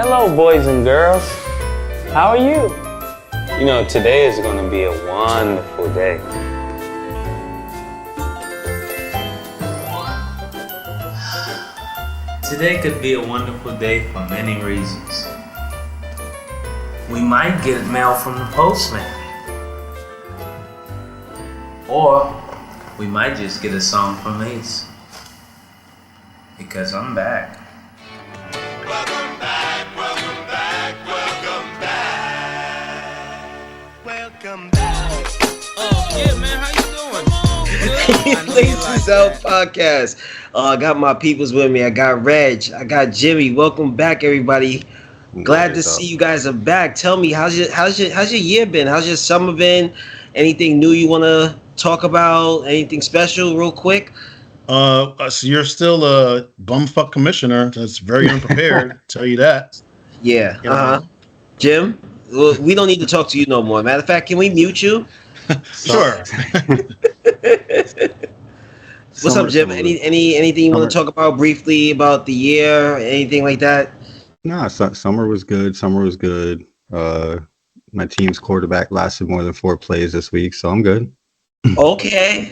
Hello, boys and girls. How are you? You know, today is going to be a wonderful day. Today could be a wonderful day for many reasons. We might get mail from the postman. Or we might just get a song from Ace. Because I'm back. Welcome back, welcome back, welcome back. Welcome back. Oh, yeah, man, how you doing? Laces Out Podcast. I got my peoples with me. I got Reg. I got Jimmy. Welcome back, everybody. Glad to see you guys are back. Tell me, how's your year been? How's your summer been? Anything new you want to talk about? Anything special, real quick? So you're still a bumfuck commissioner. That's very unprepared. Tell you that. Yeah. Jim, well, we don't need to talk to you no more. Matter of fact, can we mute you? Sure. What's up, Jim? Anything you want to talk about briefly about the year? Anything like that? Nah, summer was good. My team's quarterback lasted more than 4 plays this week, so I'm good. Okay.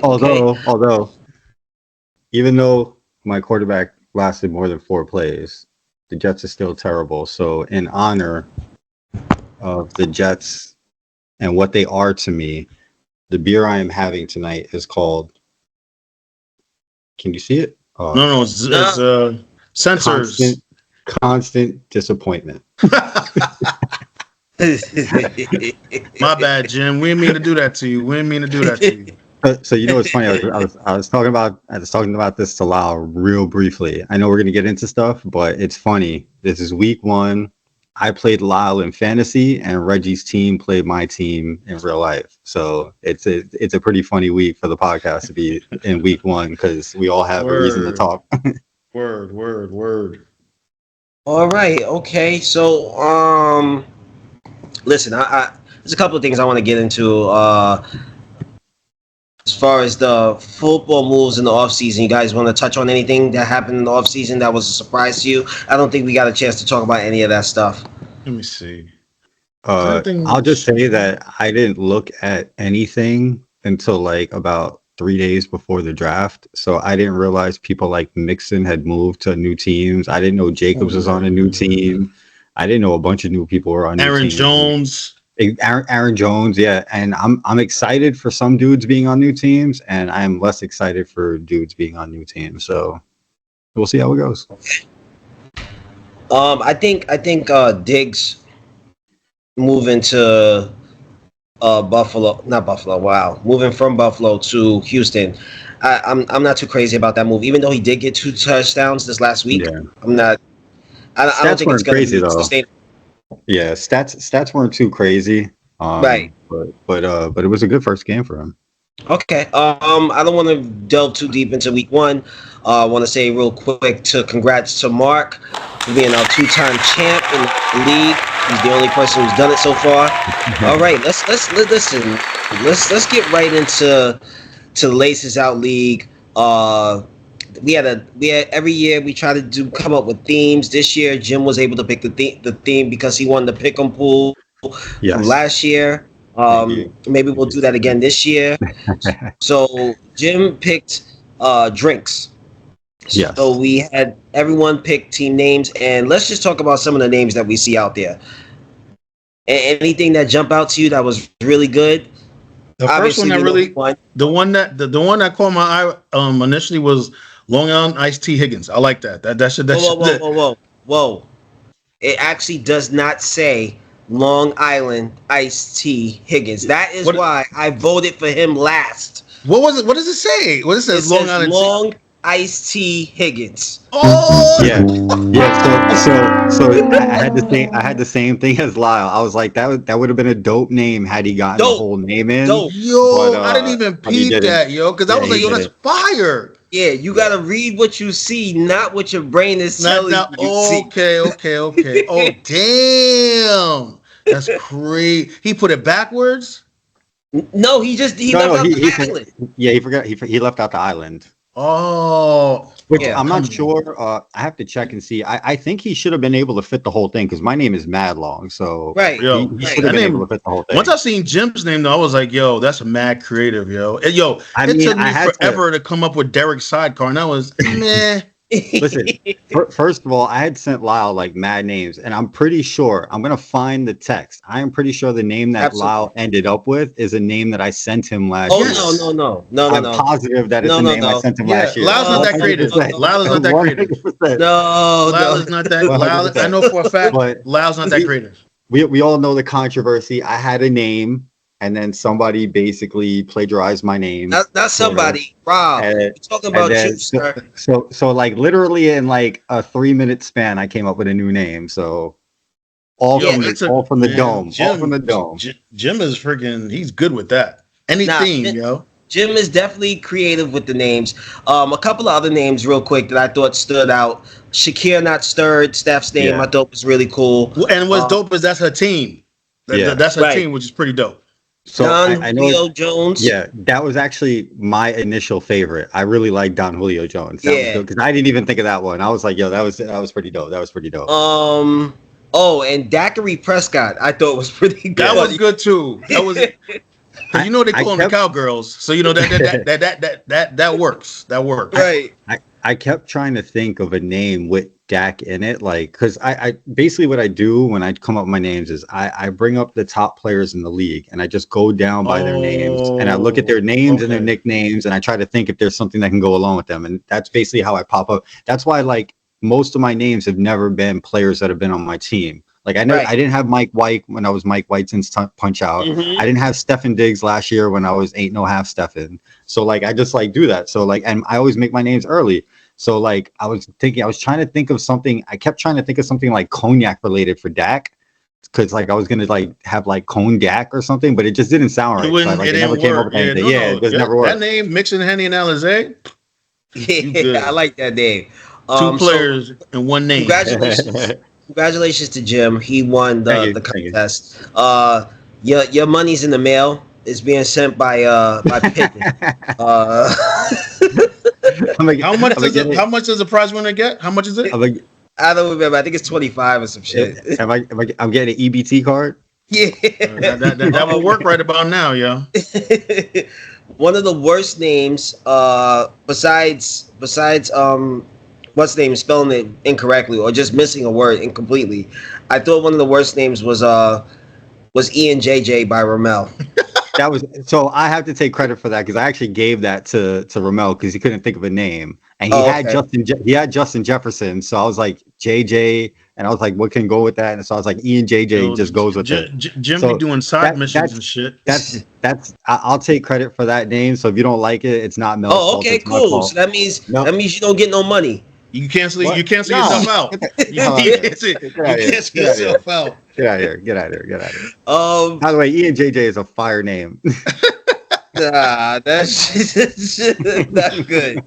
Although, even though my quarterback lasted more than 4 plays, the Jets are still terrible. So in honor of the Jets and what they are to me, the beer I am having tonight is called, can you see it? No, it's sensors. Constant disappointment. My bad, Jim. We didn't mean to do that to you. So you know what's funny? I was talking about this to Lau real briefly. I know we're gonna get into stuff, but it's funny. This is week 1. I played Lyle in fantasy, and Reggie's team played my team in real life. So it's a pretty funny week for the podcast to be in week 1 because we all have a reason to talk. Word. All right. Okay. So, listen, I there's a couple of things I want to get into. As far as the football moves in the offseason, you guys want to touch on anything that happened in the offseason that was a surprise to you? I don't think we got a chance to talk about any of that stuff. Let me see. I'll just say that I didn't look at anything until like about 3 days before the draft. So I didn't realize people like Mixon had moved to new teams. I didn't know Jacobs was on a new team. I didn't know a bunch of new people were on new teams. Aaron Jones, yeah. And I'm excited for some dudes being on new teams, and I'm less excited for dudes being on new teams. So we'll see how it goes. I think Diggs moving to moving from Buffalo to Houston. I'm not too crazy about that move, even though he did get 2 touchdowns this last week. Yeah. I don't think it's going to be sustainable. Yeah, stats weren't too crazy. Right. But it was a good first game for him. Okay. I don't want to delve too deep into week 1. I want to say real quick congrats to Mark for being our 2-time champ in the league. He's the only person who's done it so far. All right, let's listen. Let's get right into the Laces Out League. We had every year we try to come up with themes. This year Jim was able to pick the theme because he won the pick'em pool from last year. Maybe we'll do that again this year. So Jim picked drinks. Yes. So we had everyone pick team names, and let's just talk about some of the names that we see out there. Anything that jump out to you that was really good? The first one that really, the one that caught my eye initially was Long Island Iced Tea Higgins. I like that. Whoa. It actually does not say Long Island Iced Tea Higgins. That is why I voted for him last. What was it? What does it say? What it says? Long Island Long Iced Tea Higgins. Oh yeah. So I had the same thing as Lyle. I was like, that would have been a dope name had he gotten the whole name in. Yo, I didn't even peep that, yo, because I was like, yo, that's fire. Yeah, you gotta read what you see, not what your brain is telling you. Okay. Oh, damn, that's crazy. He put it backwards. No, he left out the island. Yeah, he forgot. He left out the island. Oh, which I'm not sure. I have to check and see. I think he should have been able to fit the whole thing because my name is mad long. So Right. he should have been able to fit the whole thing. Once I seen Jim's name, though, I was like, "Yo, that's a mad creative, yo." And, yo, it took me forever to come up with Derek's sidecar, and I was meh. Listen, first of all, I had sent Lyle like mad names, and I'm pretty sure I'm gonna find the text. I am pretty sure the name that Lyle ended up with is a name that I sent him last year. No. I'm positive that it's a name I sent him last year. Lyle's not that creative. Lyle's not that creative. Lyle's not that. Lyle, I know for a fact, Lyle's not that creative. We all know the controversy. I had a name, and then somebody basically plagiarized my name. Not somebody, Rob. We're talking about you, sir. So like literally in like a 3-minute span, I came up with a new name. So all from the dome. Jim is freaking. He's good with that. Anything, yo. Jim is definitely creative with the names. A couple of other names, real quick, that I thought stood out. Shakir Not Stirred, Steph's name, I thought was really cool. And what's dope is that's her team. That's her team, which is pretty dope. So Don I know Julio Jones. Yeah, that was actually my initial favorite. I really like Don Julio Jones. Because I didn't even think of that one. I was like, yo, that was pretty dope. And Daiquiri Prescott, I thought was pretty good. That was good too. That was. You know they call them the cowgirls, so you know that works. That works. Right. I kept trying to think of a name with Dak in it, like, because I basically what I do when I come up with my names is I bring up the top players in the league and I just go down by their names and I look at their names and their nicknames and I try to think if there's something that can go along with them, and that's basically how I pop up. That's why like most of my names have never been players that have been on my team. Like I didn't have Mike White when I was Mike White since Punch Out. I didn't have Stefan Diggs last year when I was 8.5 Stefan. So like I just like do that. So like, and I always make my names early. So like I was trying to think of something. I kept trying to think of something like cognac related for Dak, because like I was gonna like have like cognac or something, but it just didn't sound right. It never came up with anything. It just never worked. That name, mixing Henny and Alizé. Yeah, I like that name. Two players and one name. Congratulations to Jim. He won the contest. Your money's in the mail. It's being sent by Pittman. How much does the prize winner get? How much is it? I don't remember. I think it's 25 or some shit. I'm getting an EBT card. Yeah, that will work right about now, yo. One of the worst names, besides what's the name, spelling it incorrectly or just missing a word incompletely. I thought one of the worst names was Ian JJ by Ramel. That was, so I have to take credit for that because I actually gave that to Ramel because he couldn't think of a name, and he had Justin Jefferson. So I was like JJ, and I was like, what can go with that? And so I was like, Ian JJ just goes with it. Jim be doing side missions and shit. I'll take credit for that name. So if you don't like it, it's not Mel's fault. Okay, cool. So that means you don't get no money. You cancel yourself out. You cancel yourself out. Get out of here. By the way, Ian JJ is a fire name. That's not good.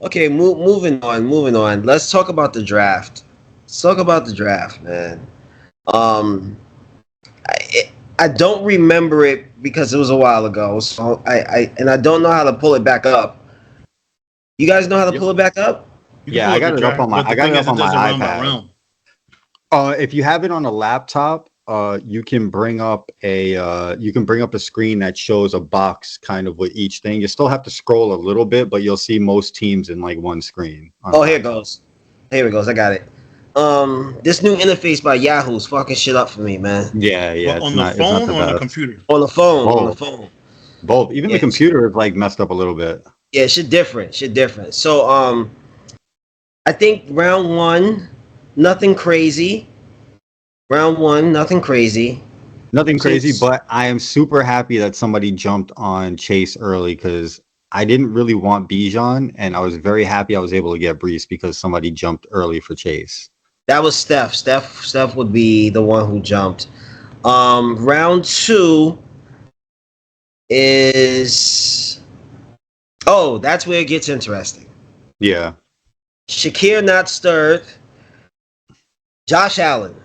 Okay, moving on. Let's talk about the draft. Man. I don't remember it because it was a while ago. So I don't know how to pull it back up. You guys know how to pull it back up? Yeah, I got it up on my iPad. If you have it on a laptop, you can bring up a screen that shows a box kind of with each thing. You still have to scroll a little bit, but you'll see most teams in like one screen. Here it goes. I got it. This new interface by Yahoo's fucking shit up for me, man. Yeah. On the phone or on the computer? On the phone. Both. Even the computer is like messed up a little bit. Yeah, shit different. So I think round one, nothing crazy. Nothing crazy, but I am super happy that somebody jumped on Chase early because I didn't really want Bijan, and I was very happy I was able to get Breece because somebody jumped early for Chase. That was Steph. Steph would be the one who jumped. Round two is... Oh, that's where it gets interesting. Yeah. Shakir Not Stirred. Josh Allen.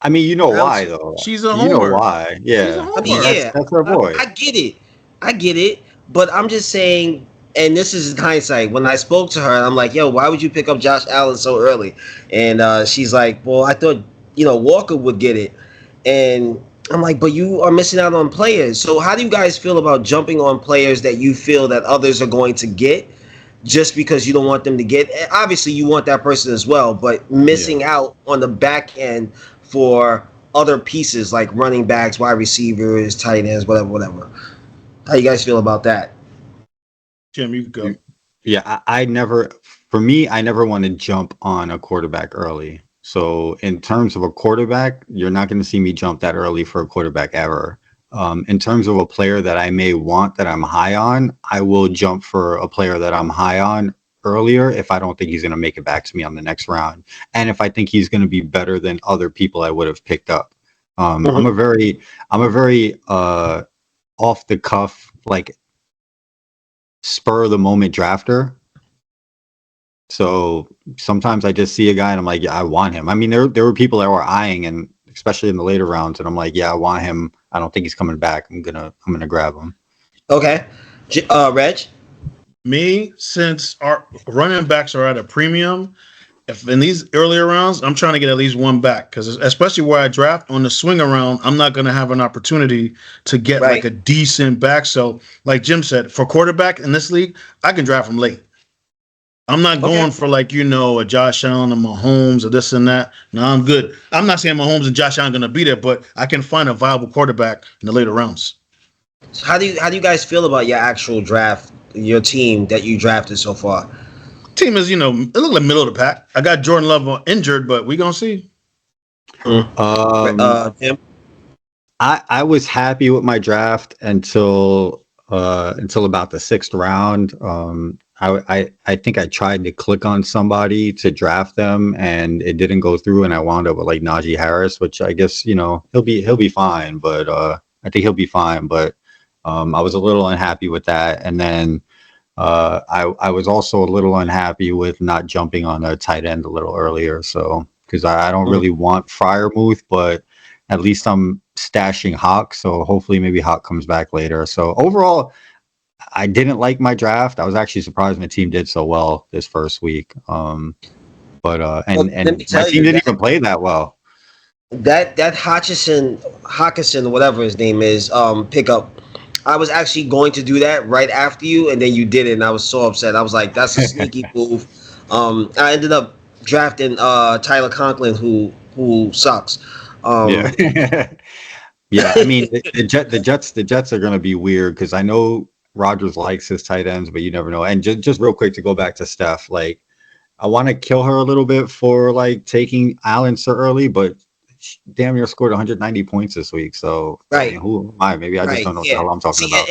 I mean, you know though. She's a homer. You know why. Yeah. I mean, that's her boy. I get it. But I'm just saying, and this is in hindsight. When I spoke to her, I'm like, "Yo, why would you pick up Josh Allen so early?" And she's like, "Well, I thought Walker would get it." And I'm like, "But you are missing out on players." So how do you guys feel about jumping on players that you feel that others are going to get, just because you don't want them to get? And obviously, you want that person as well, but missing out on the back end for other pieces like running backs, wide receivers, tight ends, whatever. How you guys feel about that? Jim, you go. Yeah, I never want to jump on a quarterback early. So in terms of a quarterback, you're not going to see me jump that early for a quarterback ever. In terms of a player that I may want that I'm high on, I will jump for a player that I'm high on earlier if I don't think he's going to make it back to me on the next round, and if I think he's going to be better than other people I would have picked up. I'm a very off the cuff, like spur of the moment drafter. So sometimes I just see a guy and I'm like, yeah, I want him. I mean, there were people that were eyeing, and especially in the later rounds, and I'm like, yeah, I want him. I don't think he's coming back. I'm gonna grab him. Okay, Reg. Me, since our running backs are at a premium, if in these earlier rounds, I'm trying to get at least one back, because especially where I draft on the swing around, I'm not going to have an opportunity to get like a decent back. So, like Jim said, for quarterback in this league, I can draft them late. I'm not going for a Josh Allen or Mahomes or this and that. No, I'm good. I'm not saying Mahomes and Josh Allen are going to be there, but I can find a viable quarterback in the later rounds. So how do you guys feel about your actual draft, your team that you drafted so far? Team is, it look like middle of the pack. I got Jordan Love injured, but we gonna see. Tim? I was happy with my draft until about the 6th round. I think I tried to click on somebody to draft them and it didn't go through, and I wound up with like Najee Harris, which I guess he'll be fine, but I think he'll be fine. But I was a little unhappy with that, and then I was also a little unhappy with not jumping on a tight end a little earlier. So because I don't really want Freiermuth, but at least I'm stashing Hawk. So hopefully maybe Hawk comes back later. So overall, I didn't like my draft. I was actually surprised my team did so well this first week. And my team didn't even play that well. That Hawkinson, whatever his name is, pickup. I was actually going to do that right after you, and then you did it, and I was so upset. I was like, "That's a sneaky move." I ended up drafting Tyler Conklin, who sucks. Yeah. I mean, the Jets are going to be weird because I know Rodgers likes his tight ends, but you never know. And just real quick to go back to Steph, like I want to kill her a little bit for like taking Allen so early, but she damn near scored 190 points this week. So I mean, who am I? Maybe I just don't know what the hell I'm talking about.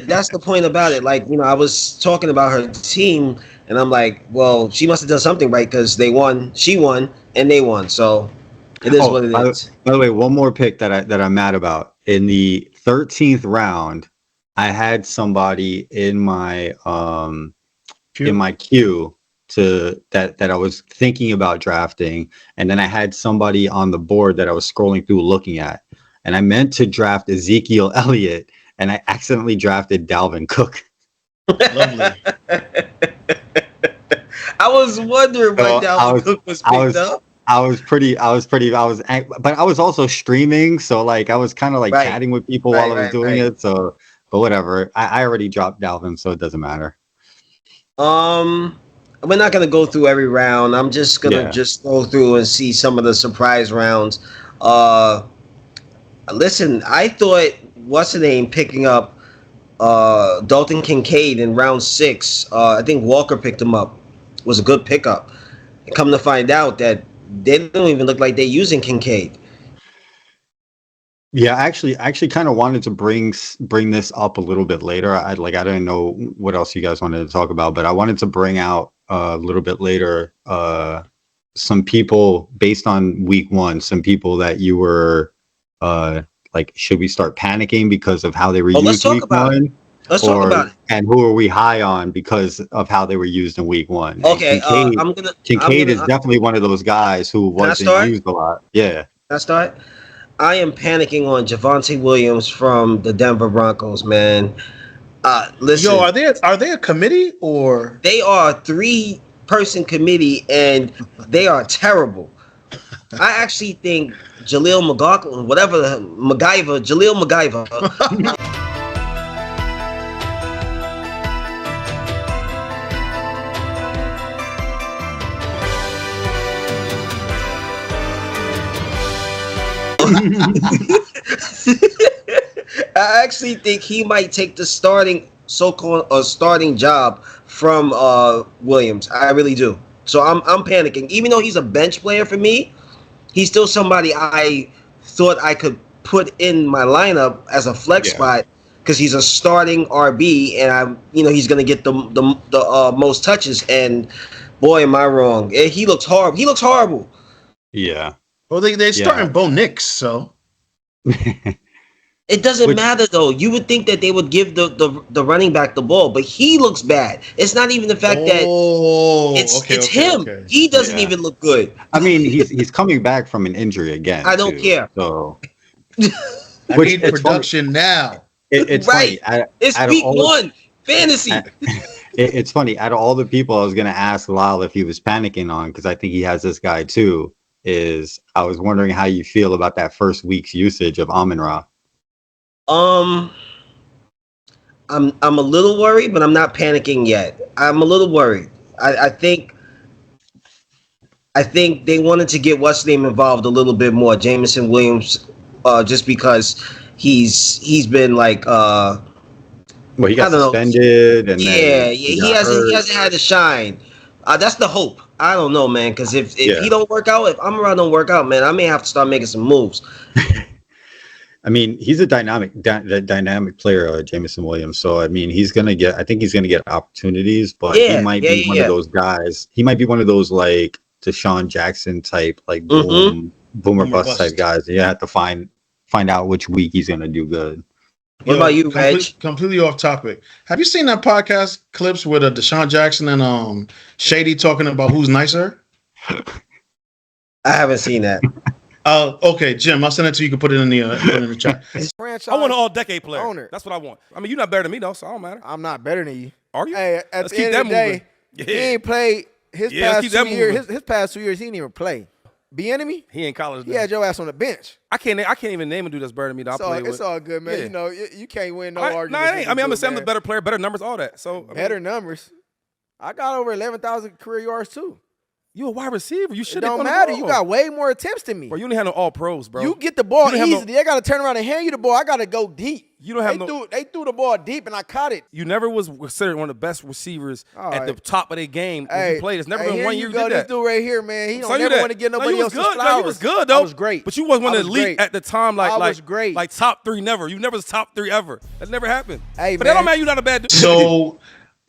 That's the point about it. Like, I was talking about her team, and I'm like, well, she must have done something right because they won, she won, and they won. So it is what it is. By the way, one more pick that I'm mad about. In the 13th round, I had somebody in my queue that I was thinking about drafting, and then I had somebody on the board that I was scrolling through looking at, and I meant to draft Ezekiel Elliott, and I accidentally drafted Dalvin Cook. Lovely. I was wondering why Dalvin Cook was picked up. But I was also streaming, so like I was kind of like chatting with people while I was doing it. So, but whatever. I already dropped Dalvin, so it doesn't matter. We're not gonna go through every round. I'm just gonna just go through and see some of the surprise rounds. Listen, I thought what's the name picking up Dalton Kincaid in round 6. I think Walker picked him up. Was a good pickup. Come to find out that they don't even look like they're using Kincaid. Yeah, I actually kind of wanted to bring this up a little bit later. I didn't know what else you guys wanted to talk about, but I wanted to bring out a little bit later some people based on week 1, some people that you were like, should we start panicking because of how they were used week 1? Let's talk about it. And who are we high on because of how they were used in week 1? Okay, Kincaid is definitely one of those guys who wasn't used a lot. Yeah. Can I start? I am panicking on Javonte Williams from the Denver Broncos, man. Listen, Yo, are they a committee or they are a 3-person committee and they are terrible. I actually think Jaleel McLaughlin, Jaleel MacGyver. I actually think he might take the starting job from Williams. I really do. So I'm panicking. Even though he's a bench player for me, he's still somebody I thought I could put in my lineup as a flex spot because he's a starting RB and he's gonna get the most touches. And boy, am I wrong. He looks horrible. He looks horrible. Yeah. Well, they're starting Bo Nix, so it doesn't matter though. You would think that they would give the running back the ball, but he looks bad. It's not even the fact that it's him. Okay. He doesn't even look good. I mean, he's coming back from an injury again. I don't care. So I need production now. It's right. Funny. It's week 1 fantasy. It's funny. Out of all the people I was going to ask Lyle if he was panicking on, because I think he has this guy too. I was wondering how you feel about that first week's usage of Amon-Ra. I'm a little worried, but I'm not panicking yet. I'm a little worried. I think they wanted to get what's name involved a little bit more, Jameson Williams, just because he's been like he got suspended and he hasn't had to shine. That's the hope. I don't know, man, because if he don't work out, if Amon-Ra don't work out, man, I may have to start making some moves. I mean, he's a dynamic player, Jameson Williams. So I mean, I think he's gonna get opportunities, but he might be one of those guys. He might be one of those like Deshaun Jackson type, like boomer bust type guys. You have to find out which week he's gonna do good. What about you, Reg? Completely off topic. Have you seen that podcast clips with Deshaun Jackson and Shady talking about who's nicer? I haven't seen that. Okay, Jim, I'll send it to you. You can put it in the chat. I want an all-decade player. Owner. That's what I want. I mean, you're not better than me, though, so it don't matter. I'm not better than you. Are you? Hey, at the end of the day, he ain't played his past 2 years. His past 2 years, he didn't even play. Bieniemy? He in college. He had your ass on the bench. I can't even name a dude that's better than me. It's all good, man. Yeah. You know, you can't win no argument. No, I ain't. I mean, I'm gonna say I'm the better player, better numbers, all that. So better numbers. I got over 11,000 career yards too. You a wide receiver. You should. It don't matter. You got way more attempts than me. Bro, you only have no all pros, bro. You get the ball easily. They got to turn around and hand you the ball. I got to go deep. You don't have They threw the ball deep and I caught it. You never was considered one of the best receivers at the top of their game when you played. It's never been 1 year you did that. This dude right here, man. He don't never want to get nobody else's flowers. No, he was good, though. I was great. But you wasn't one of the elite at the time. I was great. Like top 3 never. You never was top 3 ever. That never happened. Hey, but that don't mean you're not a bad dude. So,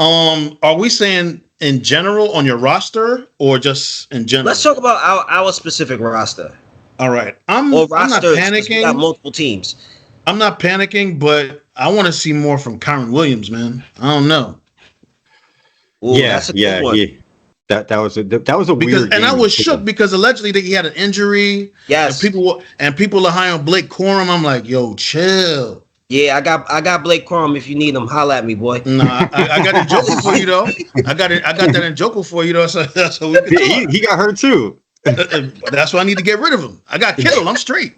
are we saying in general on your roster or just in general? Let's talk about our specific roster. All right. I'm not panicking. We got multiple teams. I'm not panicking, but I want to see more from Kyren Williams, man. I don't know. Ooh, that's a good one. That was a weird game. And I was shook because allegedly he had an injury. Yes. And people are high on Blake Corum. I'm like, yo, chill. Yeah, I got Blake Corum. If you need him, holla at me, boy. Nah, I got a joker for you though. I got that in joker for you though. So we can he got hurt too. That's why I need to get rid of him. I got Kittle. I'm straight.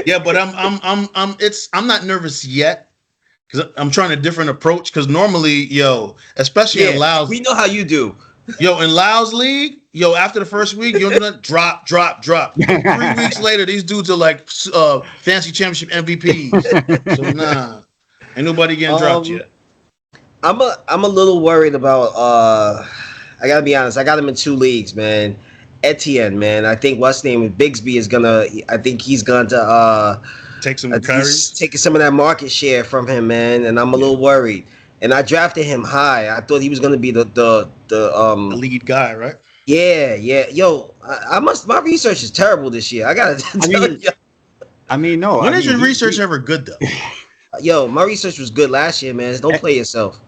Yeah, but I'm not nervous yet because I'm trying a different approach. Because normally, especially in Lyle's, we know how you do. In Lyle's league, after the first week, you're gonna drop. 3 weeks later, these dudes are like fantasy championship MVPs. So nah, ain't nobody getting dropped yet. I'm a little worried about. I gotta be honest. I got him in 2 leagues, man. Etienne, man. I think what's name is Bigsby is gonna. I think he's going to take some carries, taking some of that market share from him, man. And I'm a little worried. And I drafted him high. I thought he was going to be the lead guy, right? Yeah. Yo, my research is terrible this year. I gotta tell you. I mean, no. When is your research ever good though? Yo, my research was good last year, man. Don't play yourself.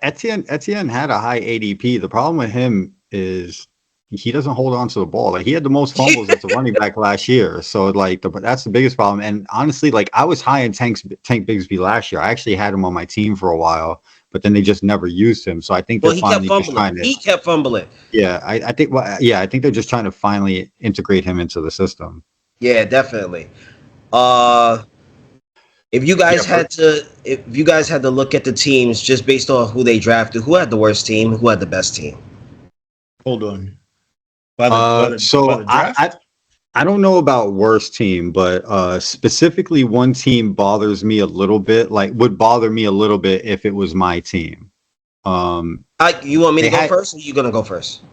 Etienne had a high ADP. The problem with him is he doesn't hold on to the ball. Like he had the most fumbles as a running back last year. So like that's the biggest problem. And honestly, like I was high in Tank Bigsby last year. I actually had him on my team for a while, but then they just never used him. So I think they're finally just trying to. He kept fumbling. Yeah, I think. Well, yeah, I think they're just trying to finally integrate him into the system. Yeah, definitely. If you guys had to look at the teams just based on who they drafted, who had the worst team? Who had the best team? Hold on. I don't know about worst team, but specifically one team bothers me a little bit. Like would bother me a little bit if it was my team. You want me to go first, or you gonna go first?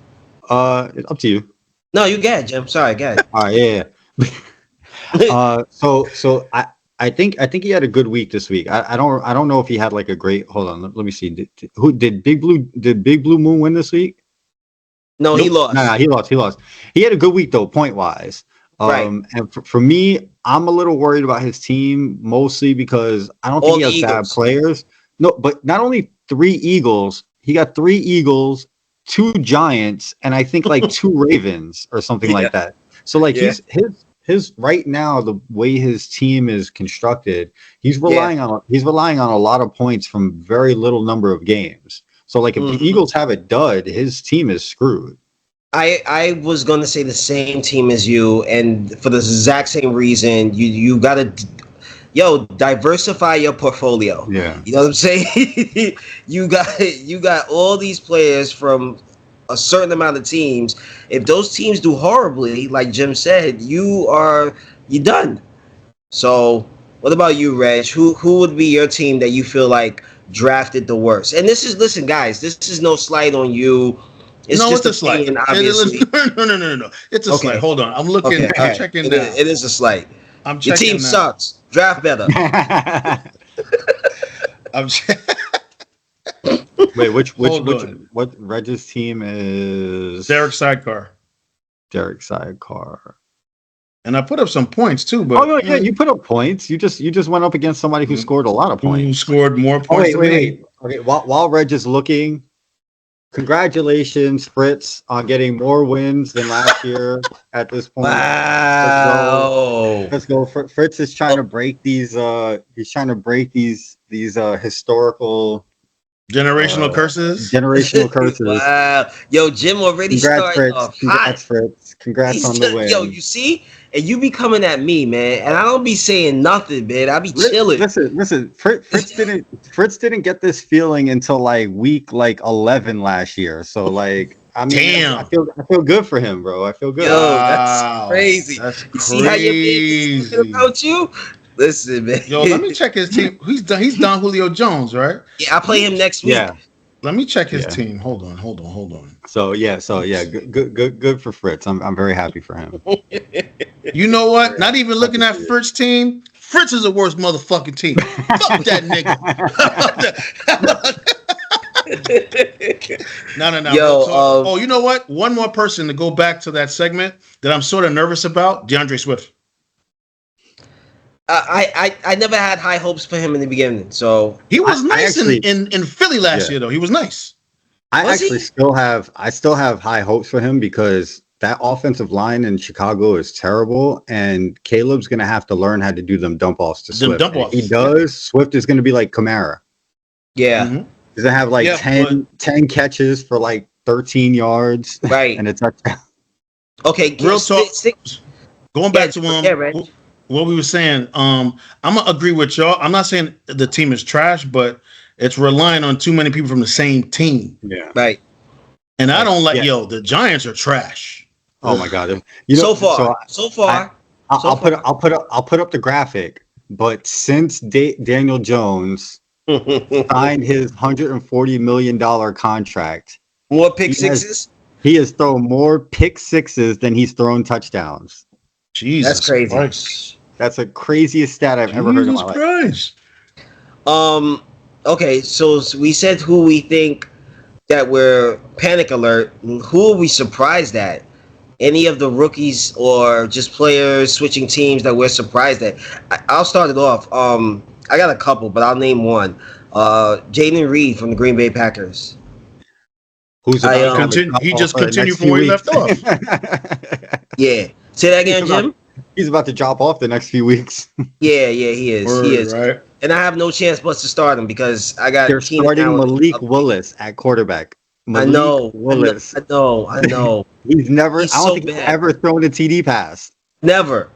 Up to you. No, you get it, Jim. Sorry, go ahead. All right, yeah. So I think he had a good week this week. I don't know if he had like a great. Hold on, let me see. Did Big Blue Moon win this week? No, nope. He lost. No, he lost. He had a good week though, point wise. Right. And for me, I'm a little worried about his team mostly because I don't think he has bad players. No, but not only 3 Eagles, he got 3 Eagles, 2 Giants, and I think like 2 Ravens or something like that. So like his right now, the way his team is constructed, he's relying on a lot of points from very little number of games. So like if the Eagles have a dud, his team is screwed. I was gonna say the same team as you, and for the exact same reason, you gotta diversify your portfolio. Yeah. You know what I'm saying? you got all these players from a certain amount of teams. If those teams do horribly, like Jim said, you're done. So what about you, Reg? Who would be your team that you feel like drafted the worst? And listen, guys, this is no slight on you. It's just a slight. Obviously. No. It's a slight. Hold on. I'm looking. Okay. I'm checking now. It is a slight. I'm checking. Your team sucks. Draft better. I'm Wait, what Reg's team is? Derek Sidecar. And I put up some points too, but you put up points. You just went up against somebody who scored a lot of points. Who scored more points? Wait. Okay, while Reg is looking, congratulations, Fritz, on getting more wins than last year at this point. Wow. Let's go. Fritz is trying to break these. He's trying to break these historical. Generational curses. Wow. Yo, Jim already started off hot. Fritz. Congrats on the win. Yo, you see? And you be coming at me, man. And I don't be saying nothing, man. I be chilling. Listen. Fritz didn't get this feeling until like week 11 last year. So like, I mean, damn. I feel good for him, bro. I feel good. Yo, that's crazy. That's crazy. See how your man thinking about you? Listen, man. Yo, let me check his team. He's Don Julio Jones, right? Yeah, I play him next week. Yeah. Let me check his team. Hold on. So good for Fritz. I'm very happy for him. You know what? Not even looking at Fritz's team. Fritz is the worst motherfucking team. Fuck that nigga. No. Yo, you know what? One more person to go back to that segment that I'm sort of nervous about. DeAndre Swift. I never had high hopes for him in the beginning. So he was nice in Philly last year, though. He was nice. I still have high hopes for him because that offensive line in Chicago is terrible, and Caleb's going to have to learn how to do them dump offs to Swift. If he does, Swift is going to be like Kamara. Yeah. Mm-hmm. He's going to have like 10 catches for like 13 yards. Right. And it's touchdown. Okay. Real talk. Going back to what we were saying, I'm going to agree with y'all. I'm not saying the team is trash, but it's relying on too many people from the same team. Yeah. Right. And I don't like, the Giants are trash. Oh my God! So far, I'll put up the graphic. But since Daniel Jones signed his $140 million contract, more pick sixes. He has thrown more pick sixes than he's thrown touchdowns. Jesus, that's crazy. Christ. That's the craziest stat I've ever heard in my life. Okay, so we said who we think that we're panic alert. Who are we surprised at? Any of the rookies or just players switching teams that we're surprised at? I'll start it off. I got a couple, but I'll name one. Jayden Reed from the Green Bay Packers. Who's he just continued from where he left off. Yeah. Say that again, Jim. He's about to drop off the next few weeks. Yeah, he is. Word, he is. Right. And I have no chance but to start him because I got. They're starting Malik Willis at quarterback. I know. Willis. I know. He's never. I don't think he's ever thrown a TD pass. Never.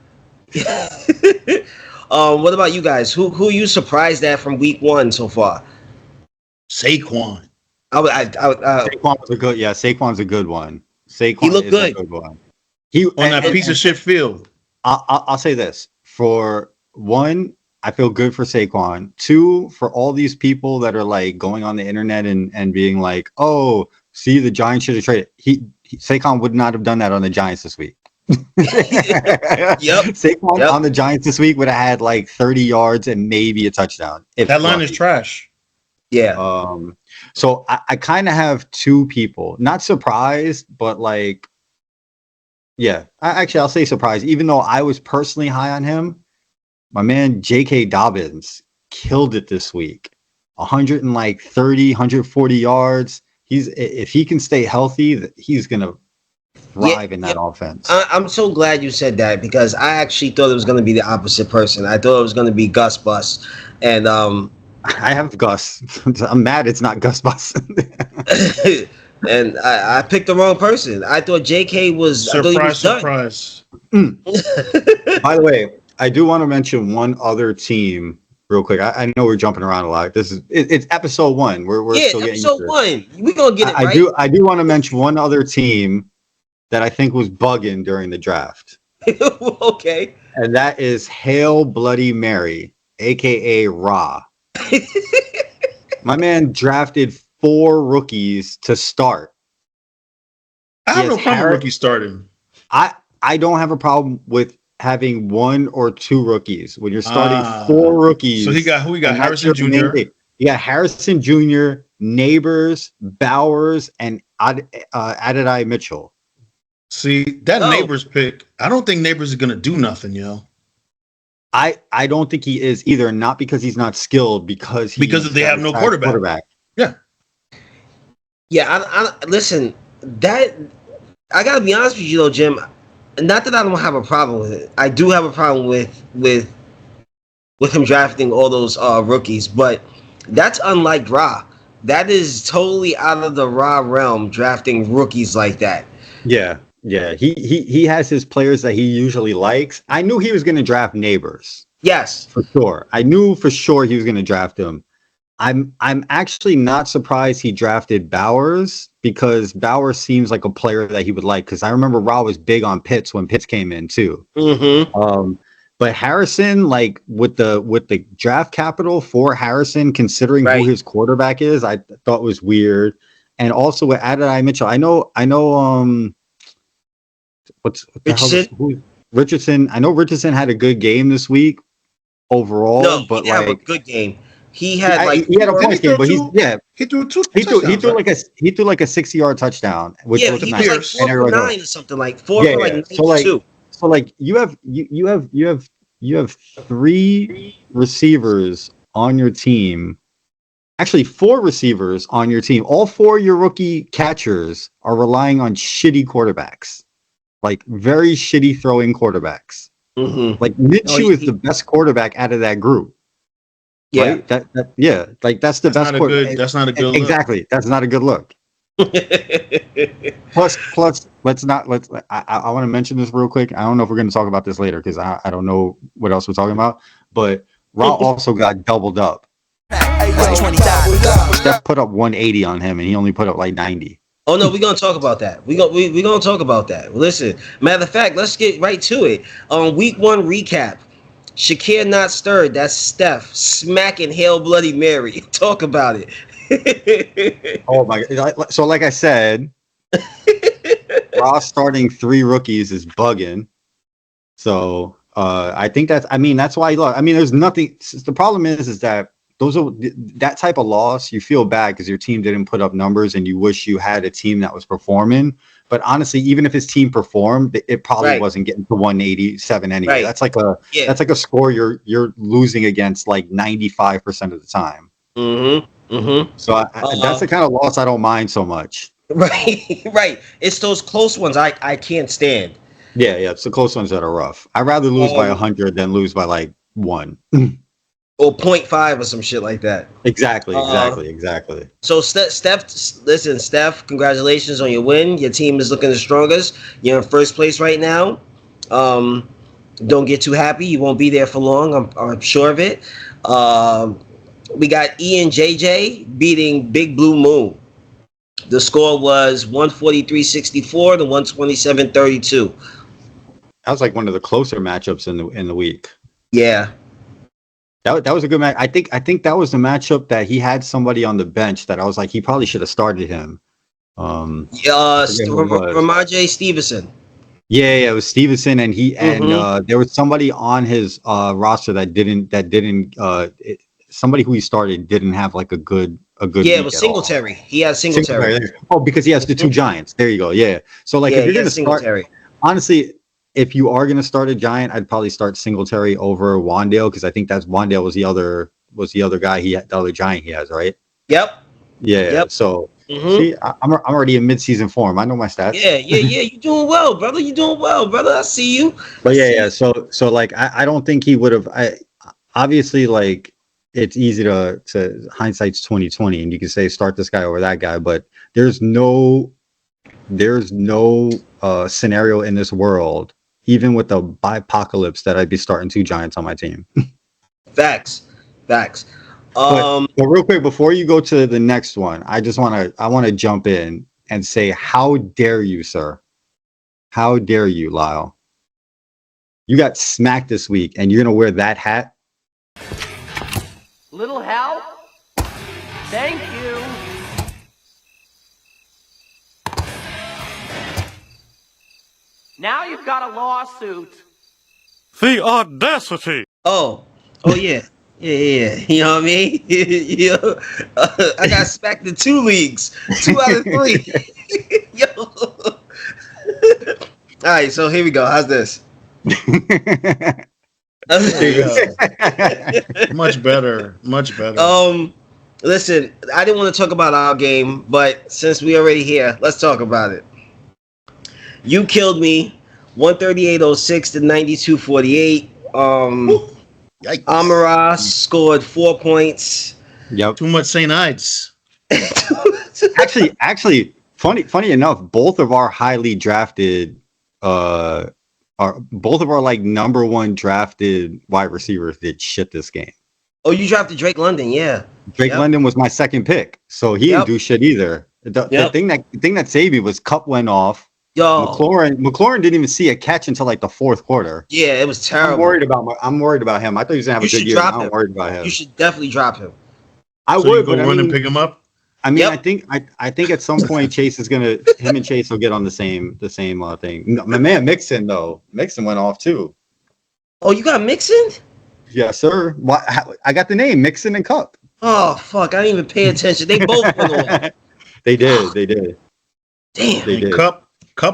What about you guys? Who are you surprised at from week 1 so far? Saquon. Saquon was a good. Yeah, Saquon's a good one. Saquon he looked good. A good one. On that piece of shit field. I'll say this. For one, I feel good for Saquon. 2, for all these people that are like going on the internet and being like, "Oh, see, the Giants should have traded." Saquon would not have done that on the Giants this week. Saquon on the Giants this week would have had like 30 yards and maybe a touchdown. That line is trash. Yeah. So I kind of have 2 people, not surprised, but like, yeah. I'll say surprised. Even though I was personally high on him, my man J.K. Dobbins killed it this week. 130, 140 yards. If he can stay healthy, he's gonna thrive in that offense. I'm so glad you said that because I actually thought it was going to be the opposite person. I thought it was going to be Gus Bus, and I have Gus. I'm mad it's not Gus Bus. And I picked the wrong person. I thought JK was surprise. By the way, I do want to mention one other team real quick. I know we're jumping around a lot. It's episode 1. We're still getting episode 1. We're gonna get it right. I do want to mention one other team that I think was bugging during the draft. Okay. And that is Hail Bloody Mary, aka Ra. My man drafted 4 rookies to start. I have no problem with rookies starting. I don't have a problem with having 1 or 2 rookies when you're starting 4 rookies. So who he got? Harrison Jr. You got Harrison Jr., Neighbors, Bowers, and Adonai Mitchell. See, that Neighbors pick, I don't think Neighbors is going to do nothing, yo. I don't think he is either, not because he's not skilled, because they have no quarterback. Yeah. Yeah, I listen, that I got to be honest with you though, Jim. Not that I don't have a problem with it. I do have a problem with him drafting all those rookies, but that's unlike Ra. That is totally out of the Ra realm, drafting rookies like that. Yeah. Yeah, he has his players that he usually likes. I knew he was going to draft Neighbors. Yes, for sure. I knew for sure he was going to draft him. I'm actually not surprised he drafted Bowers because Bowers seems like a player that he would like. Because I remember Ra was big on Pitts when Pitts came in too. Mm-hmm. But Harrison, like with the draft capital for Harrison, considering who his quarterback is, I thought was weird. And also with Adonai Mitchell, I know. Richardson. I know Richardson had a good game this week overall. No, but he had a good game. He had he had a point game, but he threw 2. He threw like a 60-yard touchdown, which was he nice. Was like 4 for 9 or something like 4 for like 92. So like you have 3 receivers on your team. Actually, 4 receivers on your team. All 4 of your rookie catchers are relying on shitty quarterbacks. Like very shitty throwing quarterbacks. Mm-hmm. Like Minshew is the best quarterback out of that group. Yeah, right? Like that's the best quarterback. That's not a good look. Exactly. That's not a good look. plus I want to mention this real quick. I don't know if we're going to talk about this later because I don't know what else we're talking about, but Ra also got doubled up. Steph put up 180 on him and he only put up like 90. Oh no, we're gonna talk about that. We're gonna talk about that. Listen, matter of fact, let's get right to it. Week 1 recap. Shakir not stirred. That's Steph smacking Hail Bloody Mary. Talk about it. Oh my God! So like I said, Ross starting 3 rookies is bugging. So I think that's why. Look, there's nothing. The problem is that. That type of loss, you feel bad because your team didn't put up numbers and you wish you had a team that was performing. But honestly, even if his team performed, it probably wasn't getting to 187 anyway. Right. That's like a score you're losing against like 95% of the time. Mm-hmm. Mm-hmm. So that's the kind of loss I don't mind so much. Right, right. It's those close ones I can't stand. Yeah, it's the close ones that are rough. I'd rather lose by 100 than lose by like 1. Or 0.5 or some shit like that. Exactly. So listen, Steph, congratulations on your win. Your team is looking the strongest. You're in first place right now. Don't get too happy. You won't be there for long. I'm sure of it. We got E and JJ beating Big Blue Moon. The score was 143-64 to 127-32. That was like one of the closer matchups in the week. Yeah. That was a good match. I think that was the matchup that he had somebody on the bench that I was like, he probably should have started him. Ramajay Stevenson. Yeah, it was Stevenson, and and there was somebody on his roster that didn't somebody who he started didn't have like a good. Yeah, it was Singletary. He had Singletary. Oh, because he has the two Giants. There you go. Yeah. So like, if you're gonna start, honestly, if you are gonna start a Giant, I'd probably start Singletary over Wandale, because I think that's Wandale was the other guy the other Giant he has, right? Yep. Yeah. Yep. So see, I'm already in mid-season form. I know my stats. Yeah. You're doing well, brother. You're doing well, brother. I see you. But So like, I don't think he would have. Obviously, like, it's easy to hindsight's 2020, and you can say start this guy over that guy, but there's no scenario in this world, even with the bipocalypse, that I'd be starting two Giants on my team. Facts. But real quick, before you go to the next one, I want to jump in and say, how dare you, sir? How dare you, Lyle? You got smacked this week, and you're gonna wear that hat? Little help? Thank you. Now you've got a lawsuit. The audacity. Oh yeah. Yeah. You know what I mean? I got smacked in 2 leagues. 2 out of 3. Yo. All right, so here we go. How's this? Much better. Listen, I didn't want to talk about our game, but since we already here, let's talk about it. You killed me, 138.06 to 92.48. Amara scored 4 points. Yep. Too much St. Ides. Actually, funny enough, both of our highly drafted, both of our like number 1 drafted wide receivers did shit this game. Oh, you drafted Drake London, yeah. Drake London was my second pick, so he didn't do shit either. The thing that saved me was Kupp went off. Yo, McLaurin didn't even see a catch until like the 4th quarter. Yeah, it was terrible. I'm worried about him. I thought he was gonna have a good year. I'm worried about him. You should definitely drop him. I would, but run and pick him up. I mean, I think at some point him and Chase will get on the same thing. No, my man Mixon went off too. Oh, you got Mixon? Yes, sir. I got the name Mixon and Kupp. Oh fuck! I didn't even pay attention. They both went off. They did. Damn. They did. Kupp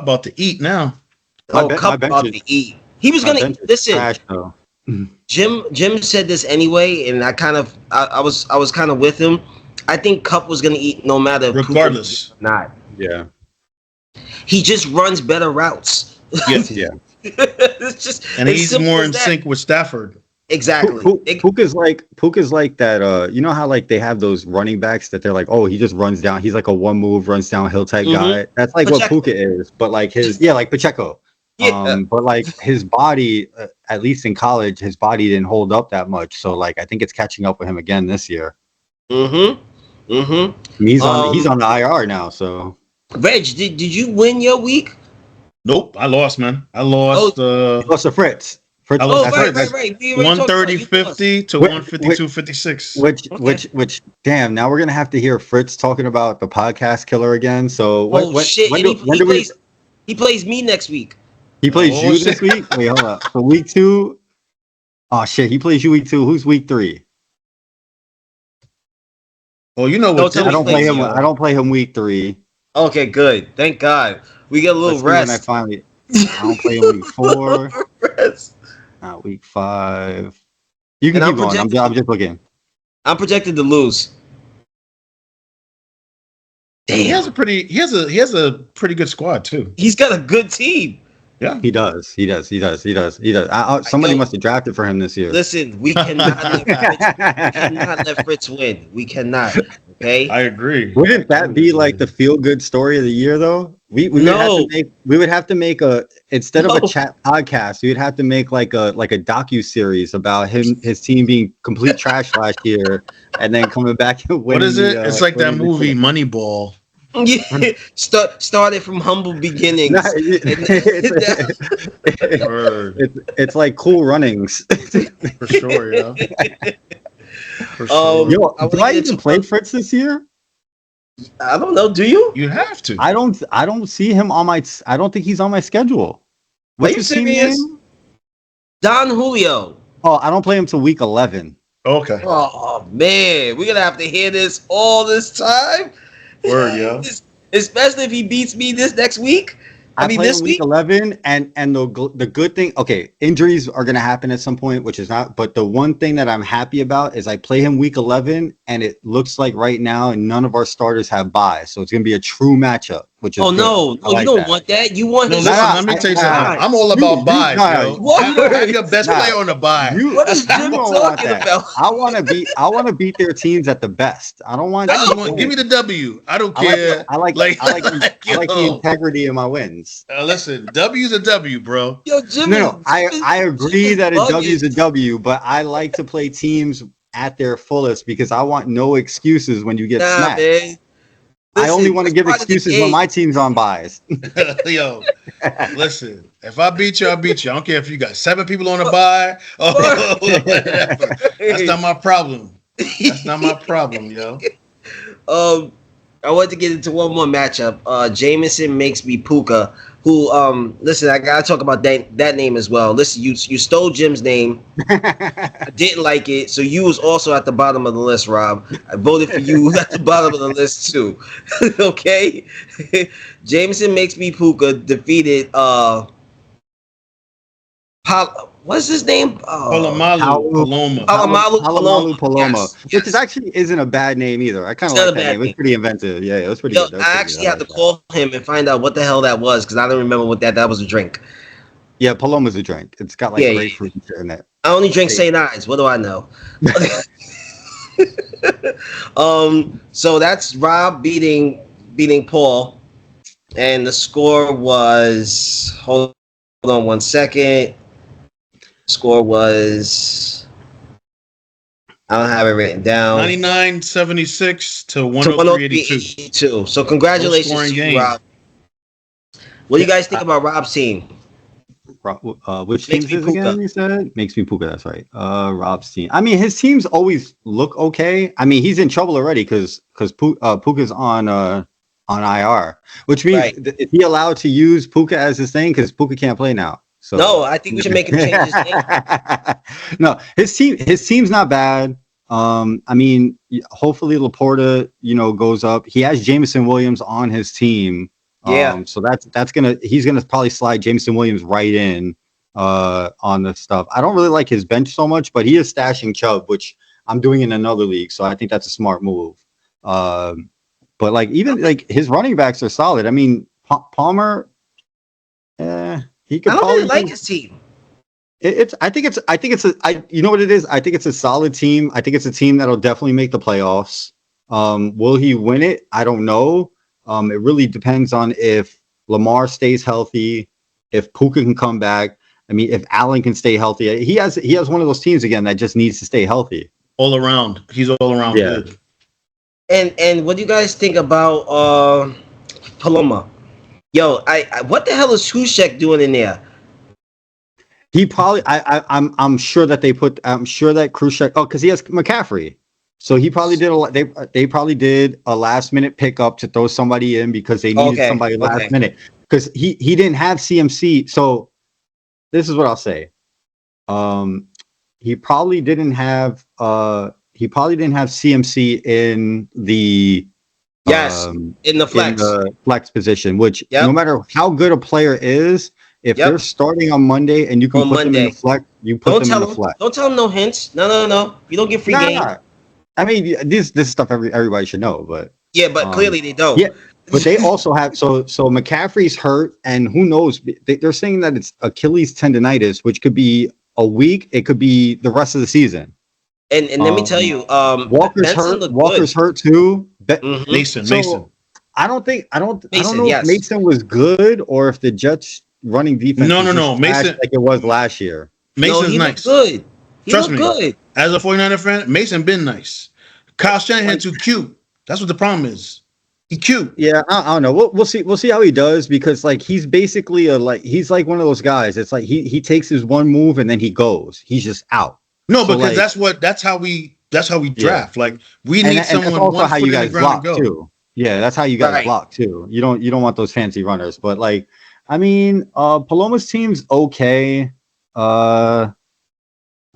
about to eat now. Kupp about to eat. He was gonna listen. Trash, Jim said this anyway, and I was kind of with him. I think Kupp was gonna eat no matter regardless or not. Yeah. He just runs better routes. Yeah. It's just, and he's more in sync with Stafford. Exactly. Puka's like that. You know how like they have those running backs that they're like, oh, he just runs down. He's like a one move runs downhill type guy. That's like Pacheco. What Puka is, but like like Pacheco. Yeah. But like his body, at least in college, his body didn't hold up that much. So like I think it's catching up with him again this year. He's on the IR now. So Reg, did you win your week? Nope, I lost, man. I lost. You lost to Fritz. Right. 130.50 to 152.56. Which damn, now we're gonna have to hear Fritz talking about the podcast killer again. So he plays me next week. He plays you this week? Wait, hold up. So week 2. Oh shit, he plays you week 2. Who's week 3? Oh, you know what? I don't play him. I don't play him week 3. Okay, good. Thank God. We get a little rest. I don't play him week 4. Not week 5. You can keep going. I'm just looking. I'm projected to lose. Damn. He has a pretty good squad too. He's got a good team. Yeah, he does. Somebody must have drafted for him this year. Listen, we cannot let Fritz win. We cannot. Okay. I agree. Wouldn't that be like the feel good story of the year though? We would have to make a instead of a chat podcast, we would have to make like a docu-series about his team being complete trash last year and then coming back and winning. What is it? It's like that movie Moneyball. Yeah, started from humble beginnings. It's like Cool Runnings. For sure, yeah. For sure. Do I even play Fritz this year? I don't know. Do you? You have to. I don't see him on my. I don't think he's on my schedule. What's his team name? Don Julio. Oh, I don't play him till week 11. Okay. Oh man, we're gonna have to hear this all this time. Word, yeah. Especially if he beats me this next week. I mean, this week 11, and the good thing, okay, injuries are going to happen at some point, which is not. But the one thing that I'm happy about is I play him week 11, and it looks like right now none of our starters have buys, so it's going to be a true matchup. Which is you don't want that. You want his. Let me tell you something. I'm all about buys, yo. Have your best player on the buy. What is Jimmy talking about? I want to beat their teams at the best. I don't want. Give me the W. I don't care. I like the integrity of my wins. Listen, W's a W, bro. Yo, Jimmy. No, I agree that a W is a W, but I like to play teams at their fullest because I want no excuses when you get smacked. Man. Listen, I only want to give excuses when my team's on buys. Yo, listen. If I beat you, I beat you. I don't care if you got 7 people on a buy. Oh, whatever. That's not my problem. That's not my problem, yo. I want to get into one more matchup. Jameson makes me Puka. Who? Listen, I gotta talk about that name as well. Listen, you stole Jim's name. I didn't like it, so you was also at the bottom of the list, Rob. I voted for you at the bottom of the list too. Okay, Jameson makes me Puka defeated. What's his name? Paloma. Paloma. Which is actually isn't a bad name either. I kind of like that name. It was pretty inventive. Yeah, it was pretty good. I actually had to call him and find out what the hell that was because I don't remember what that was a drink. Yeah, Paloma's a drink. It's got like grapefruit in it. I only drink St. Ives. What do I know? So that's Rob beating Paul, and the score was hold on 1 second. Score was I don't have it written down. 99-76 to 103-82. So congratulations to you, Rob. What do you guys think about Rob's team? Which team is again? You said makes me Puka. That's right. Rob's team. I mean, his teams always look okay. I mean, he's in trouble already because Puka's on IR, which means is he allowed to use Puka as his thing? Because Puka can't play now. So no, I think we should make him change his name. No, his team's not bad. I mean, hopefully Laporta, goes up. He has Jameson Williams on his team. So he's gonna probably slide Jameson Williams right in on the stuff. I don't really like his bench so much, but he is stashing Chubb, which I'm doing in another league, so I think that's a smart move. But even his running backs are solid. I mean, Palmer, he could. I don't really like his team. I think you know what it is? I think it's a solid team. I think it's a team that'll definitely make the playoffs. Will he win it? I don't know. It really depends on if Lamar stays healthy, if Puka can come back. I mean, if Allen can stay healthy. He has one of those teams again that just needs to stay healthy. All around. He's all around good. And what do you guys think about Paloma? Yo, what the hell is Trushek doing in there? He probably I'm sure that Trushek because he has McCaffrey. So he probably did they probably did a last minute pickup to throw somebody in because they needed somebody last minute. Because he didn't have CMC. So this is what I'll say. He probably didn't have CMC in the in the flex position, which no matter how good a player is, if they're starting on Monday and you can put them in the flex, you put them in the flex. Don't tell them no hints. No. You don't get free game. I mean, this is stuff everybody should know, but Yeah, but clearly they don't. Yeah, but they also have so McCaffrey's hurt, and who knows? They're saying that it's Achilles tendonitis, which could be a week. It could be the rest of the season. And let me tell you, Walker's hurt. Walker's hurt too. Mason. I don't know yes. if Mason was good or if the Jets running defense. No. Mason like it was last year. Mason's nice. Good. Trust me. Good. As a 49er fan, Mason been nice. Kyle Shanahan too cute. That's what the problem is. He cute. Yeah, I don't know. We'll see. We'll see how he does because like he's basically he's like one of those guys. It's like he takes his one move and then he goes. He's just out. No, so because that's how we draft. Like we need someone. That's also how you guys block too. Yeah, that's how you guys block too. You don't want those fancy runners. But like, I mean, Paloma's team's okay. I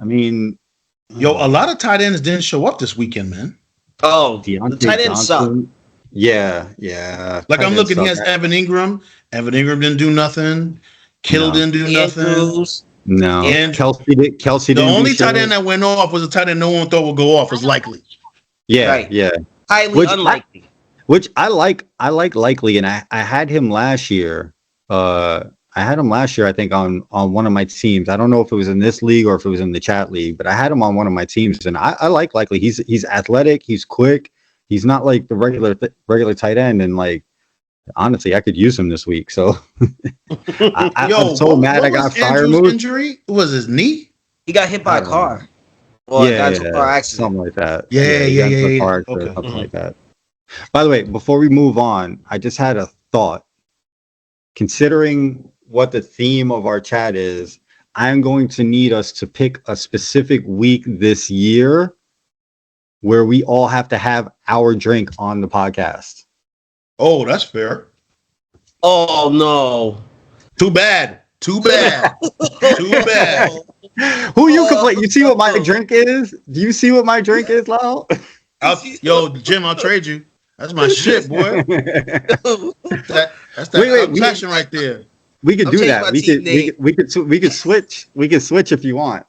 mean, a lot of tight ends didn't show up this weekend, man. Oh, the tight ends suck. Yeah. Like I'm looking, he has Evan Ingram. Evan Ingram didn't do nothing. Kittle didn't do nothing. No. And Kelsey the only tight end that went off was a tight end no one thought would go off. Was Likely. Yeah. Highly unlikely. Which I like Likely, and I had him last year. I think on one of my teams. I don't know if it was in this league or if it was in the chat league, but I had him on one of my teams, and I like Likely. He's athletic, he's quick, he's not like the regular tight end, and like honestly, I could use him this week. So I'm so mad I got fired. Injury was his knee. He got hit by a car. Or got into a car accident. Something like that. Yeah. Something like that. By the way, before we move on, I just had a thought. Considering what the theme of our chat is, I am going to need us to pick a specific week this year where we all have to have our drink on the podcast. Oh, that's fair. Oh, no. Too bad. Too bad. Who you complain? You see what my drink is? Do you see what my drink is, Lyle? Jim, I'll trade you. That's my shit, boy. That's passion right there. We could do that. We could switch. We could switch if you want.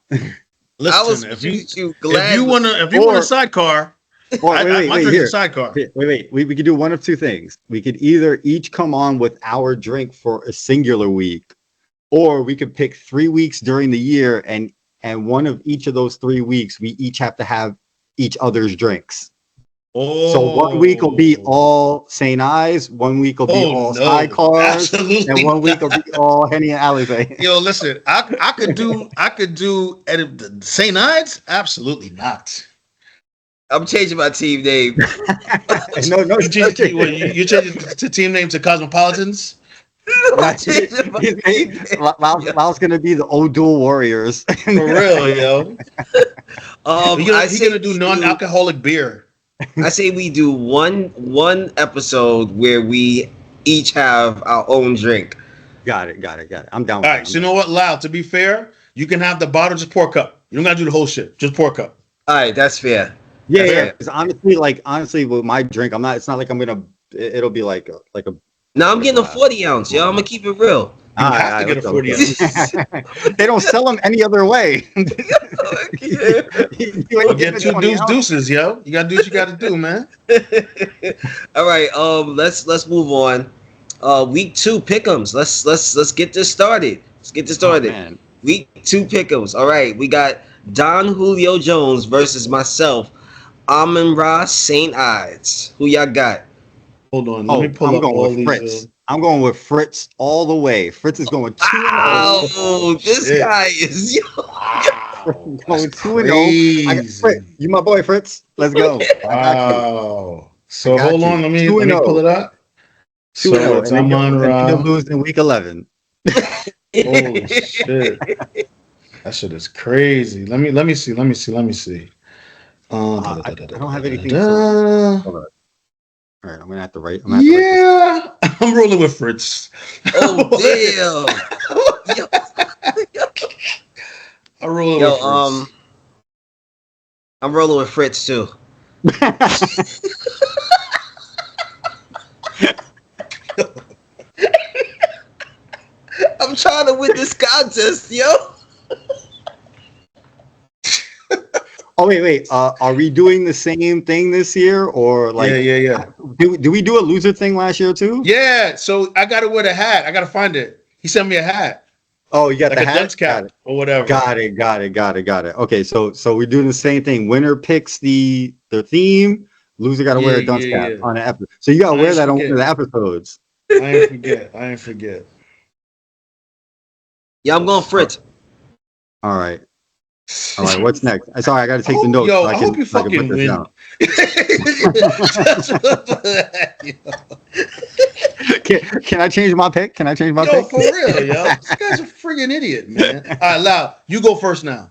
Listen, if you want a sidecar, my drink is sidecar. Wait. We could do one of two things. We could either each come on with our drink for a singular week, or we could pick 3 weeks during the year, and one of each of those 3 weeks, we each have to have each other's drinks. Oh. So 1 week will be all St. Ives, 1 week will be all sidecars, and 1 week will be all Henny and Alizé. Yo, listen, I could do St. Ives? Absolutely not. I'm changing my team name. No, you changing the team name to Cosmopolitans? Lyle's gonna be the O'Doul Warriors. For real, yo. He's gonna do non-alcoholic beer. I say we do one episode where we each have our own drink. Got it. I'm down. All right, so you know what, Lyle? To be fair, you can have the bottle, just pour a cup. You don't gotta do the whole shit. Just pour a cup. All right, that's fair. Yeah. Because honestly, with my drink, I'm not. It's not like I'm gonna. It'll be like a. No, I'm getting a 40 ounce, yo. I'm gonna keep it real. You have to get a 40 ounce. They don't sell them any other way. You get 2 deuces, yo. You gotta do what you gotta do, man. All right, let's move on. Week 2 pick'ems. Let's get this started. Oh, Week 2 pick'ems. All right, we got Don Julio Jones versus myself, Amon-Ra St. Ives. Who y'all got? Hold on, let me pull up all these. Fritz. I'm going with Fritz all the way. Fritz is going 2-0. Oh, this guy is going 2-0. You my boy, Fritz. Let's go. Wow. So hold on, let me pull it up. 2-0. So Amon-Ra lose in week 11. Holy shit! That shit is crazy. Let me see. I don't have anything. All right, I'm gonna have to write. I'm rolling with Fritz. Oh damn! I'm rolling with Fritz. I'm rolling with Fritz too. I'm trying to win this contest, yo. Oh wait. Are we doing the same thing this year, or like? Yeah. Do we do a loser thing last year too? Yeah. So I got to wear the hat. I got to find it. He sent me a hat. Oh, you got like the hat? Dunce cap or whatever. Got it. Okay, so we're doing the same thing. Winner picks the theme. Loser got to wear a dunce cap on an episode. So you got to wear that on one of the episodes. I ain't forget. Yeah, I'm going Fritz. All right. What's next? Sorry, I got to take the notes. Yo, so I hope you fucking win. Can I change my pick? Pick? For real, yo. This guy's a friggin' idiot, man. All right, Lau, you go first now.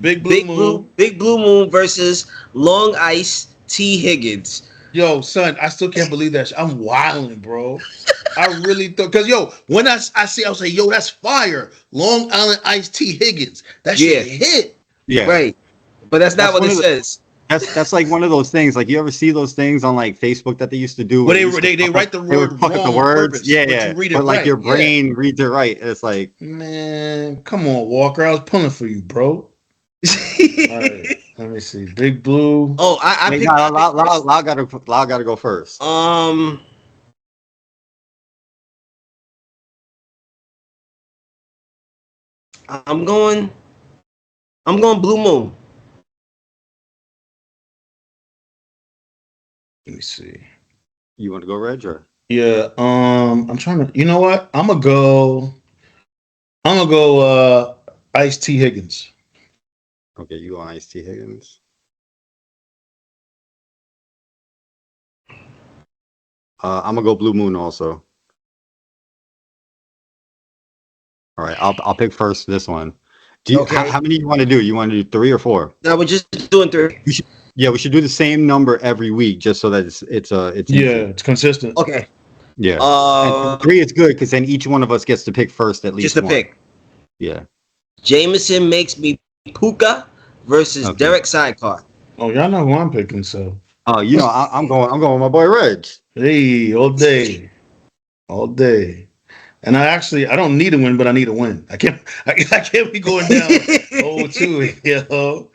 Big Blue Moon versus Long Ice T. Higgins. Yo, son, I still can't believe that. I'm wilding, bro. I really thought, because when I see, I was like, yo, that's fire. Long Island Ice T. Higgins. That shit hit. Yeah, right. But that's not what it says. That's like one of those things. Like, you ever see those things on like Facebook that they used to do? Where they write the word wrong the words. Yeah. But you read it like your brain reads it right. It's like, man, come on, Walker. I was pulling for you, bro. All right, let me see. Big Blue. Oh, I picked. Lau gotta go first. I'm going Blue Moon. Let me see. You want to go Reg or? Yeah. I'm trying to. You know what? I'm gonna go. Ice T. Higgins. Okay, you go Ice T. Higgins. I'm gonna go Blue Moon also. All right, I'll pick first this one. Do you? How many you want to do? You want to do 3 or 4? No, we're just doing 3. We should do the same number every week, just so that it's it's consistent. Okay. Yeah. And 3 is good because then each one of us gets to pick first at least. Just a pick. Yeah. Jameson makes me Puka versus Derek Sidecar. Oh, y'all know who I'm picking, so. Oh, I'm going with my boy Reg. Hey, all day. And I don't need a win, but I need a win. I can't be going down 0-2, yo.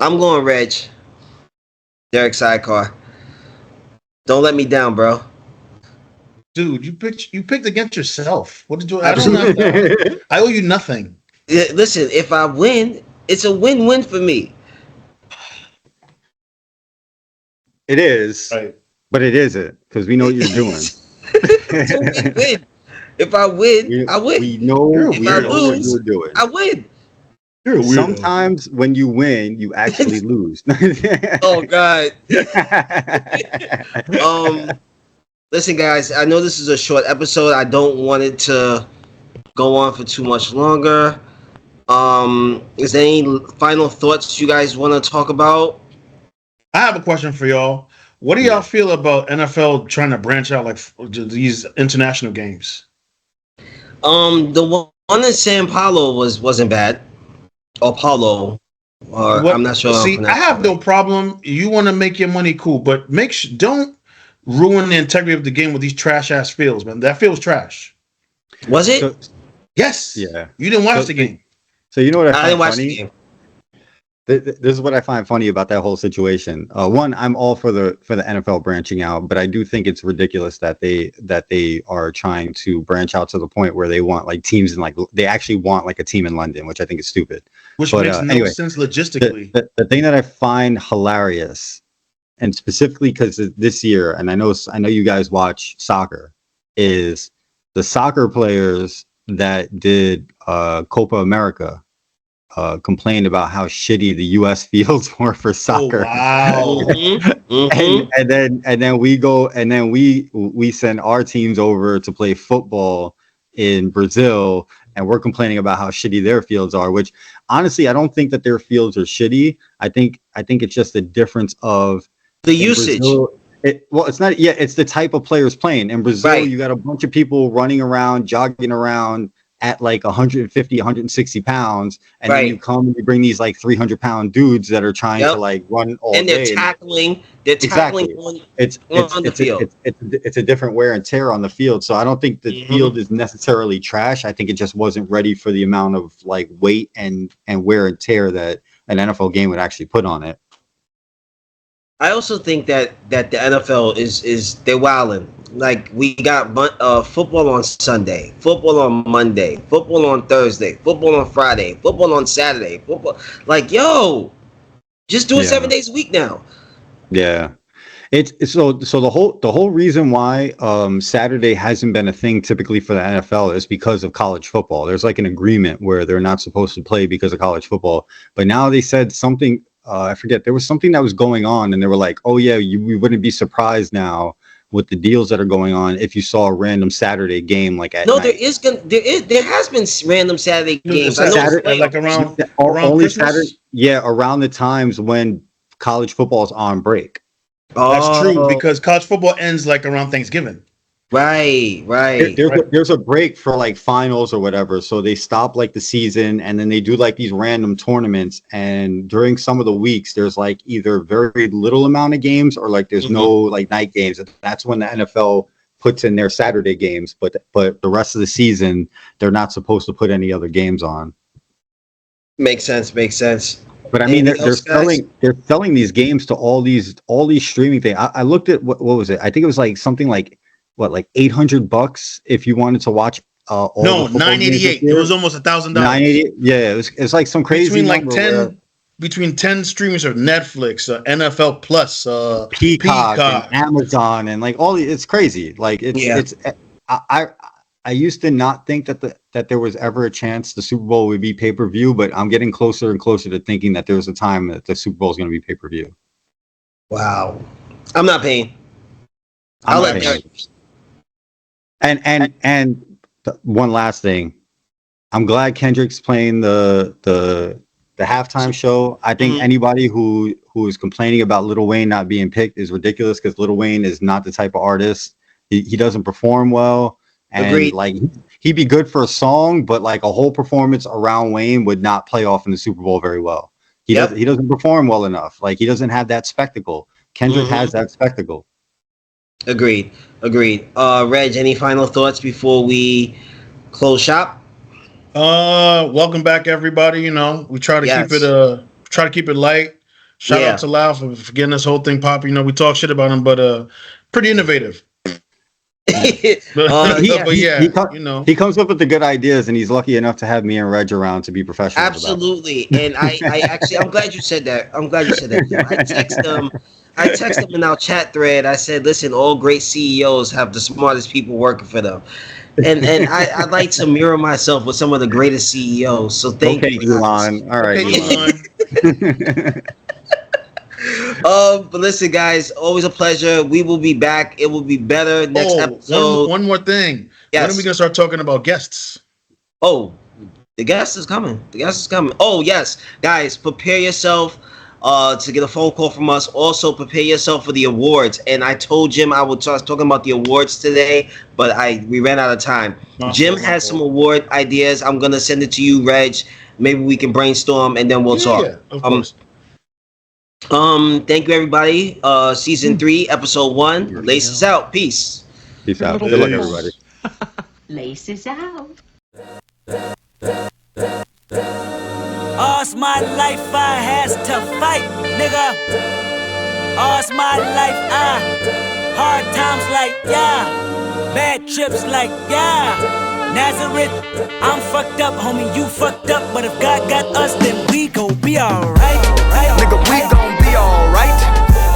I'm going Reg. Derek Sidecar. Don't let me down, bro. Dude, you picked against yourself. What did you? I don't know. I owe you nothing. Yeah, listen, if I win, it's a win-win for me. It is, right. But it isn't because we know what you're doing. It's a win-win. If I win, I win. We know if I lose, what you're doing. I win. Sometimes when you win, you actually lose. Oh God. Listen, guys. I know this is a short episode. I don't want it to go on for too much longer. Is there any final thoughts you guys want to talk about? I have a question for y'all. What do y'all feel about NFL trying to branch out like these international games? The one in San Paulo wasn't bad. Or Paulo. I'm not sure. See, I have no problem. You want to make your money, cool, but don't ruin the integrity of the game with these trash ass fields, man. That field's trash. Was it? Yes. Yeah. You didn't watch the game. So you know what I didn't watch the game. This is what I find funny about that whole situation. One, I'm all for the NFL branching out, but I do think it's ridiculous that they are trying to branch out to the point where they want like teams in they actually want like a team in London, which I think is stupid. Which makes no sense logistically. The thing that I find hilarious, and specifically because this year, and I know you guys watch soccer, is the soccer players that did Copa America. Complained about how shitty the U.S. fields were for soccer. Oh, wow. and then we go and then we send our teams over to play football in Brazil, and we're complaining about how shitty their fields are. Which honestly, I don't think that their fields are shitty. I think it's just a difference of the usage. Brazil, it's not. Yeah, it's the type of players playing in Brazil. Right. You got a bunch of people running around, jogging around. at like 150, 160 pounds, and then you come and you bring these like 300-pound dudes that are trying to like run all day. And they're tackling. They're tackling on the field. It's a different wear and tear on the field. So I don't think the field is necessarily trash. I think it just wasn't ready for the amount of like weight and wear and tear that an NFL game would actually put on it. I also think that the NFL is they're wilding. Like, we got football on Sunday, football on Monday, football on Thursday, football on Friday, football on Saturday, football. Like, yo, just do it 7 days a week now. Yeah, it's so the whole reason why Saturday hasn't been a thing typically for the NFL is because of college football. There's like an agreement where they're not supposed to play because of college football, but now they said something. I forget. There was something that was going on, and they were like, "Oh yeah, we wouldn't be surprised now with the deals that are going on if you saw a random Saturday game like at night." There has been random Saturday games. Saturday, like around only Christmas? Saturday. Yeah, around the times when college football is on break. That's true, because college football ends like around Thanksgiving. Right. There's a break for like finals or whatever, so they stop like the season, and then they do like these random tournaments. And during some of the weeks, there's like either very little amount of games or like there's no like night games. That's when the NFL puts in their Saturday games, but the rest of the season they're not supposed to put any other games on. Makes sense. But I mean, they're selling these games to all these streaming things. I looked at what was it? I think it was like something like like $800 if you wanted to watch all $988. It was almost $1,000. $988. Yeah, it's like some crazy between 10 streamers of Netflix, NFL Plus, Peacock, and Amazon, and like all. It's crazy. Like it's. I used to not think that there was ever a chance the Super Bowl would be pay-per-view, but I'm getting closer and closer to thinking that there's a time that the Super Bowl is going to be pay-per-view. Wow, I'm not paying. I'll let you. And one last thing, I'm glad Kendrick's playing the halftime show. I think anybody who is complaining about Lil Wayne not being picked is ridiculous, because Lil Wayne is not the type of artist. He doesn't perform well, and Agreed. Like he'd be good for a song, but like a whole performance around Wayne would not play off in the Super Bowl very well. He doesn't perform well enough. Like, he doesn't have that spectacle. Kendrick has that spectacle. Agreed. Reg, any final thoughts before we close shop? Welcome back, everybody. You know, we try to keep it light. Shout out to Lau for getting this whole thing popping. You know, we talk shit about him, but pretty innovative. He comes up with the good ideas, and he's lucky enough to have me and Reg around to be professional. Absolutely. And I'm glad you said that. I texted him in our chat thread. I said, listen, all great CEOs have the smartest people working for them. And I'd like to mirror myself with some of the greatest CEOs. So thank you. Elon. All right, Elon. But listen, guys, always a pleasure. We will be back. It will be better next episode. One more thing. Yes. When are we going to start talking about guests? Oh, the guest is coming. Oh, yes. Guys, prepare yourself to get a phone call from us. Also, prepare yourself for the awards. And I told Jim I would start talking about the awards today, but we ran out of time. Jim has some award ideas. I'm going to send it to you, Reg. Maybe we can brainstorm, and then we'll talk. Yeah, of course. Thank you, everybody. Season 3, episode 1. Laces out. Peace. Peace out. Good luck, everybody. Laces out. All's my life I has to fight, nigga. All's my life hard times like bad trips like Nazareth. I'm fucked up, homie, you fucked up, but if God got us, then we gon' be alright. Nigga, we gon' be alright.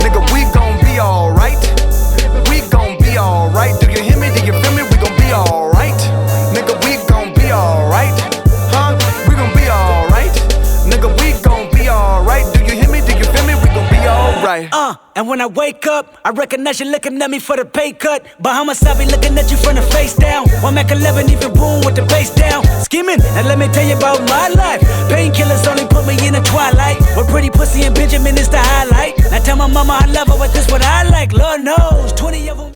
Nigga, we gon' be alright. We gon' be alright. Do you hear me? Do you feel me? We gon' be alright. Nigga, we gon' be alright. Huh? We gon' be alright. Nigga, we gon' be alright. Do you hear me? Do you feel me? We gon' be alright. And when I wake up, I recognize you looking at me for the pay cut. Bahamas, I be looking at you from the face down. 1 Mac 11, even boom with the bass down. Skimming, and let me tell you about my life. Painkillers only put me in the twilight. With pretty pussy and Benjamin is the highlight. Now tell my mama I love her, but this what I like. Lord knows